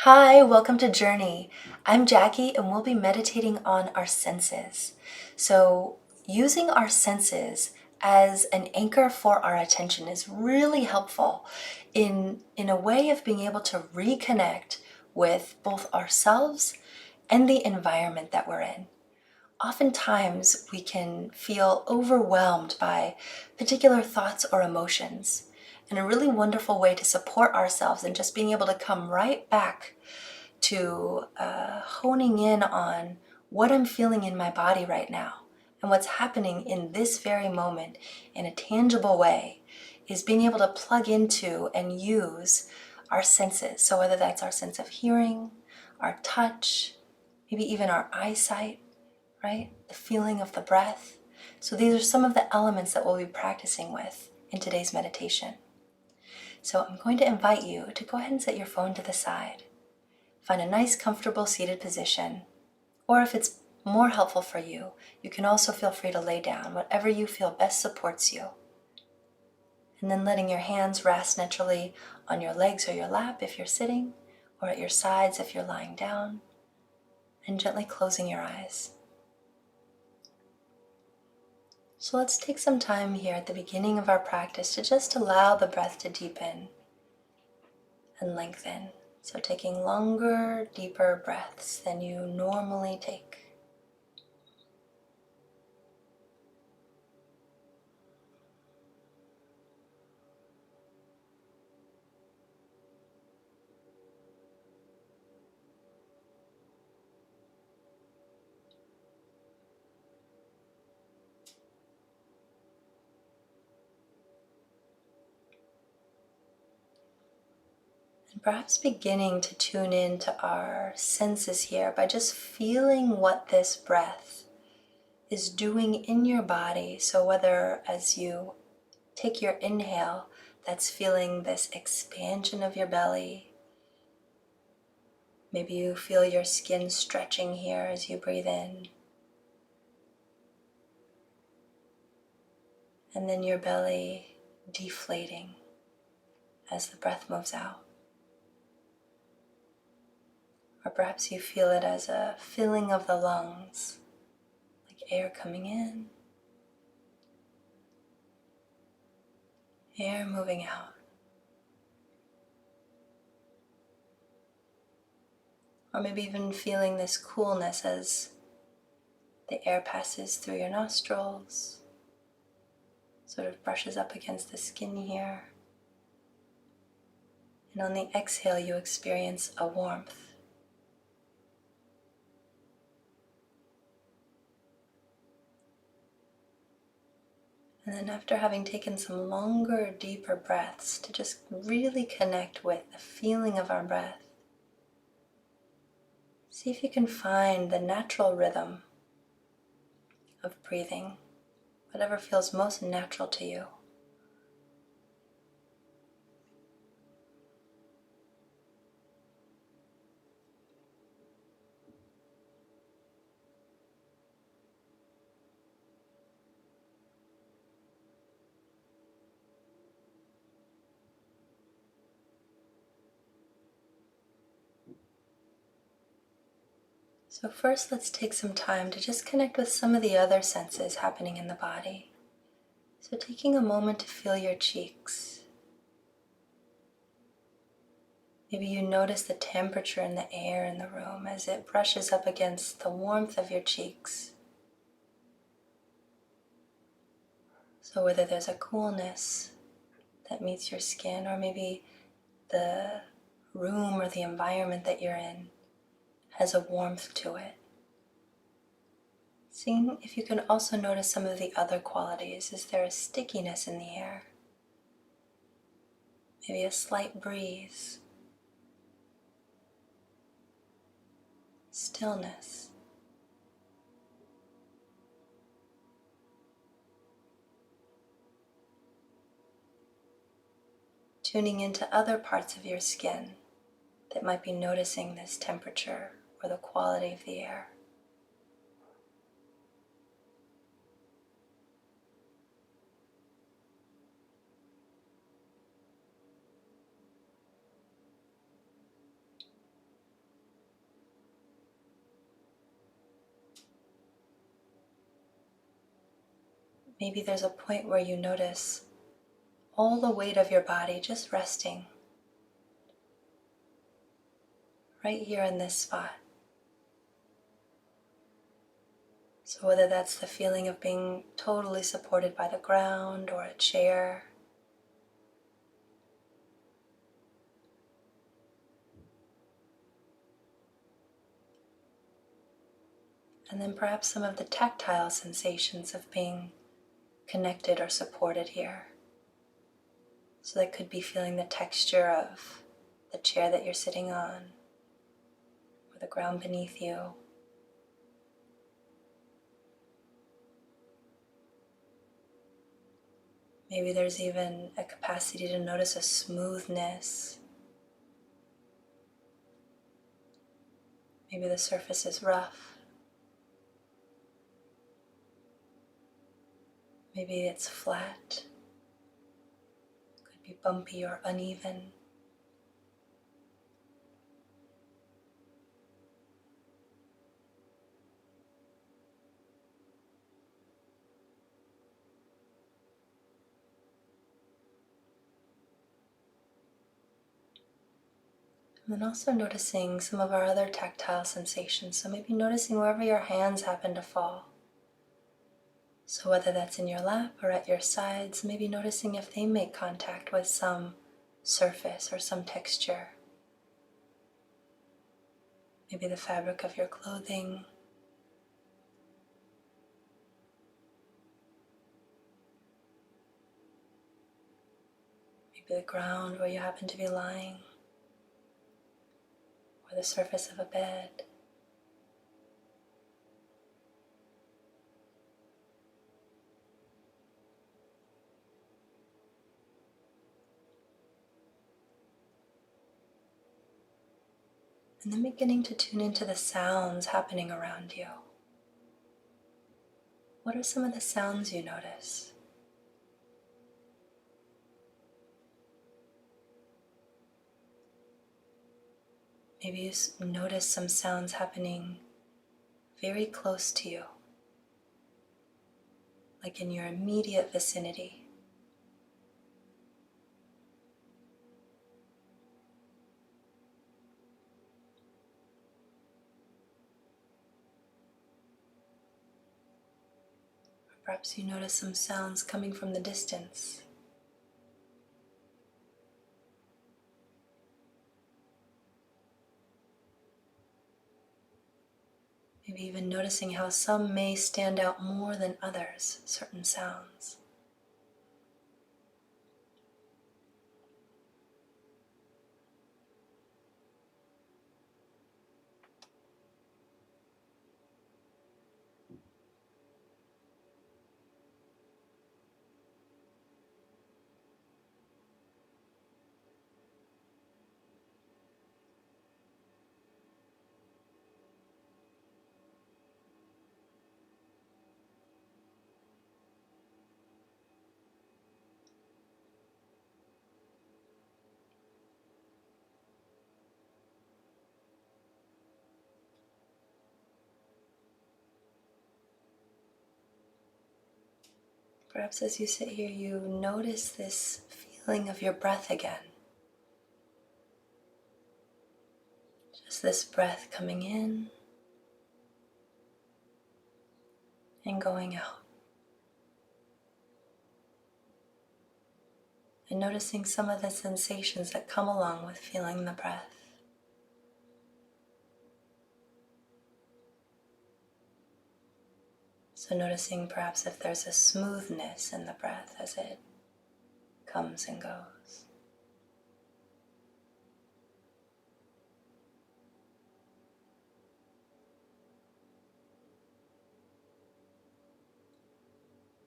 Hi, welcome to Journey. I'm Jackie and we'll be meditating on our senses. So, using our senses as an anchor for our attention is really helpful in a way of being able to reconnect with both ourselves and the environment that we're in. Oftentimes, we can feel overwhelmed by particular thoughts or emotions. And a really wonderful way to support ourselves and just being able to come right back to honing in on what I'm feeling in my body right now and what's happening in this very moment in a tangible way is being able to plug into and use our senses. So whether that's our sense of hearing, our touch, maybe even our eyesight, right? The feeling of the breath. So these are some of the elements that we'll be practicing with in today's meditation. So I'm going to invite you to go ahead and set your phone to the side. Find a nice, comfortable seated position. Or if it's more helpful for you, you can also feel free to lay down, whatever you feel best supports you. And then letting your hands rest naturally on your legs or your lap if you're sitting, or at your sides if you're lying down, and gently closing your eyes. So let's take some time here at the beginning of our practice to just allow the breath to deepen and lengthen. So taking longer, deeper breaths than you normally take. And perhaps beginning to tune into our senses here by just feeling what this breath is doing in your body. So whether as you take your inhale, that's feeling this expansion of your belly. Maybe you feel your skin stretching here as you breathe in. And then your belly deflating as the breath moves out. Or perhaps you feel it as a filling of the lungs, like air coming in, air moving out. Or maybe even feeling this coolness as the air passes through your nostrils, sort of brushes up against the skin here. And on the exhale, you experience a warmth. And then after having taken some longer, deeper breaths to just really connect with the feeling of our breath, see if you can find the natural rhythm of breathing, whatever feels most natural to you. So first, let's take some time to just connect with some of the other senses happening in the body. So taking a moment to feel your cheeks. Maybe you notice the temperature in the air in the room as it brushes up against the warmth of your cheeks. So whether there's a coolness that meets your skin, or maybe the room or the environment that you're in has a warmth to it. Seeing if you can also notice some of the other qualities. Is there a stickiness in the air? Maybe a slight breeze. Stillness. Tuning into other parts of your skin that might be noticing this temperature or the quality of the air. Maybe there's a point where you notice all the weight of your body just resting right here in this spot. So whether that's the feeling of being totally supported by the ground or a chair, and then perhaps some of the tactile sensations of being connected or supported here. So that could be feeling the texture of the chair that you're sitting on or the ground beneath you. Maybe there's even a capacity to notice a smoothness. Maybe the surface is rough. Maybe it's flat. Could be bumpy or uneven. And then also noticing some of our other tactile sensations. So maybe noticing wherever your hands happen to fall. So whether that's in your lap or at your sides, maybe noticing if they make contact with some surface or some texture. Maybe the fabric of your clothing. Maybe the ground where you happen to be lying. Or the surface of a bed. And then beginning to tune into the sounds happening around you. What are some of the sounds you notice? Maybe you notice some sounds happening very close to you, like in your immediate vicinity. Perhaps you notice some sounds coming from the distance. Maybe even noticing how some may stand out more than others, certain sounds. Perhaps as you sit here, you notice this feeling of your breath again. Just this breath coming in and going out. And noticing some of the sensations that come along with feeling the breath. So noticing perhaps if there's a smoothness in the breath as it comes and goes.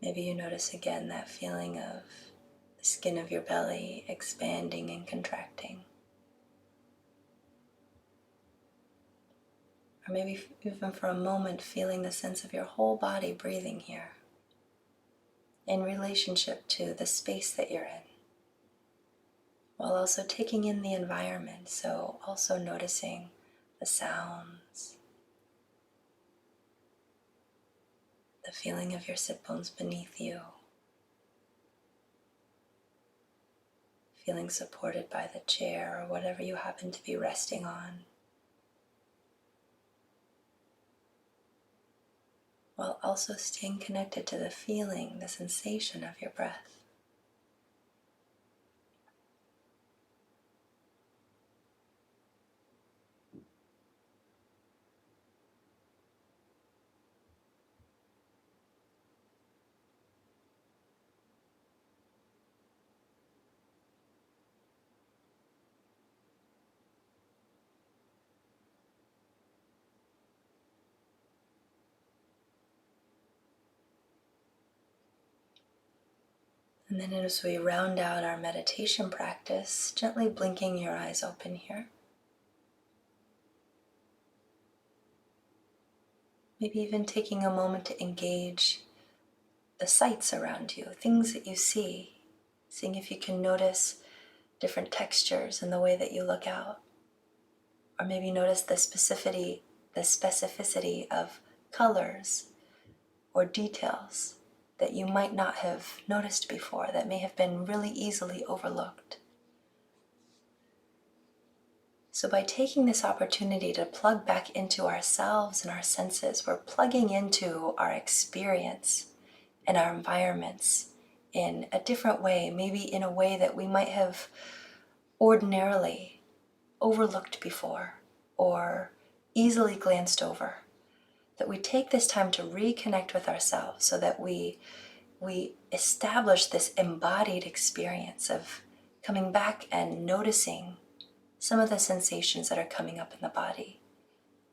Maybe you notice again that feeling of the skin of your belly expanding and contracting. Or maybe even for a moment feeling the sense of your whole body breathing here in relationship to the space that you're in, while also taking in the environment, so also noticing the sounds, the feeling of your sit bones beneath you, feeling supported by the chair or whatever you happen to be resting on, while also staying connected to the feeling, the sensation of your breath. And then as we round out our meditation practice, gently blinking your eyes open here. Maybe even taking a moment to engage the sights around you, things that you see, seeing if you can notice different textures in the way that you look out, or maybe notice the specificity of colors or details that you might not have noticed before, that may have been really easily overlooked. So by taking this opportunity to plug back into ourselves and our senses, we're plugging into our experience and our environments in a different way, maybe in a way that we might have ordinarily overlooked before or easily glanced over. That we take this time to reconnect with ourselves so that we establish this embodied experience of coming back and noticing some of the sensations that are coming up in the body,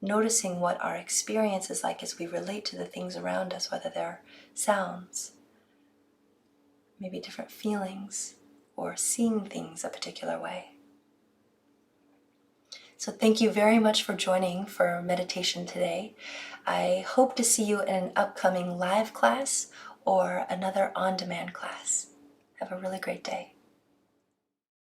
noticing what our experience is like as we relate to the things around us, whether they're sounds, maybe different feelings, or seeing things a particular way. So thank you very much for joining for meditation today. I hope to see you in an upcoming live class or another on-demand class. Have a really great day.